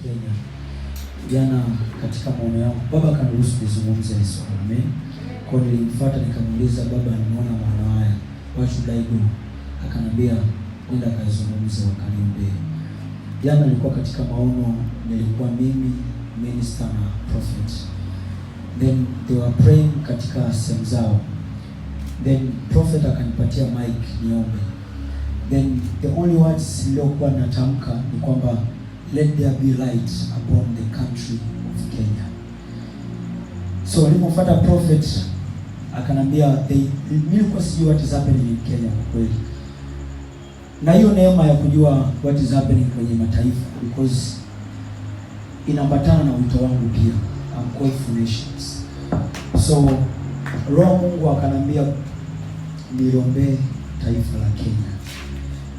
Kenya. Jana katika maono yangu baba kaniruhusu nizungumze hili swala. Amen. Kwa hiyo nilimfuata nikamuuliza, baba, nimeona maono haya, what should I do? Akanambia nenda kaizungumze wakaniombee. Jana nilikuwa katika maono, nilikuwa mimi, minister na prophet. Then they were praying katika sehemu zao. Then prophet akanipatia mic niombe. Then the only words niliokuwa natamka ni kwamba let there be light upon the country of Kenya. So nilipofuata prophet akanambia nilikuwa sijui what is happening in Kenya kwa kweli. Na hiyo neema ya kujua what is happening kwenye mataifa because inaambatana na wito wangu pia. I'm called for nations. So Roho Mungu akanambia niombee taifa la Kenya.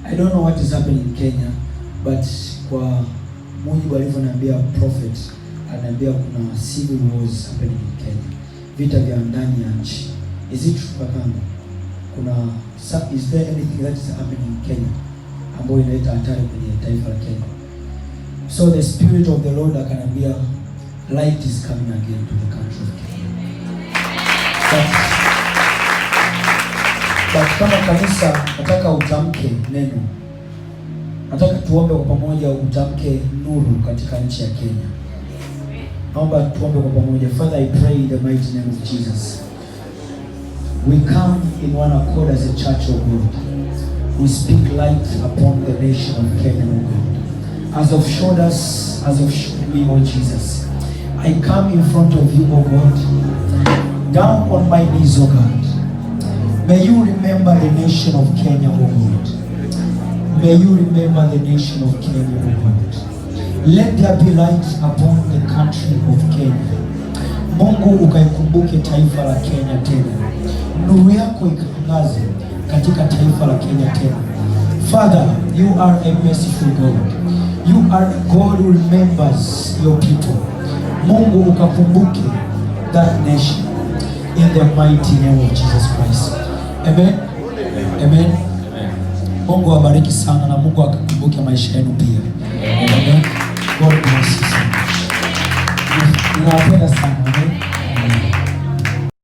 I don't know what is happening in Kenya, but kwa Mungu alivyoniambia prophet, ananiambia kuna civil wars happening in Kenya. Vita vya ndani ya nchi. Is it true kaka? Is there anything that is happening in Kenya ambayo inaleta hatari kwenye taifa la Kenya? So the spirit of the Lord akanambia light is coming again to the country of Kenya. But kama kanisa nataka utamke neno. Nataka tuombe kwa pamoja utamke nuru katika nchi ya Kenya. Naomba tuombe kwa pamoja. Father, I pray in the mighty name of Jesus. We come in one accord as a church of God. We speak light upon the nation of Kenya, O God. As of showed us, as of showed me, O Jesus. I come in front of you, O God. Down on my knees, O God. May you remember the nation of Kenya, O God. May you remember the nation of Kenya, O God. Let there be light upon the country of Kenya. Mungu ukaikumbuke taifa la Kenya tena. Nuru yako ikaangaze katika taifa la Kenya tena. Father, you are a merciful God. You are a God who remembers your people. Mungu ukakumbuke that nation in the mighty name of Jesus Christ. Amen. Amen. Mungu awabariki sana na Mungu akakumbuke maisha yenu pia. Amen. God bless you so much. Ninawapenda sana. Amen.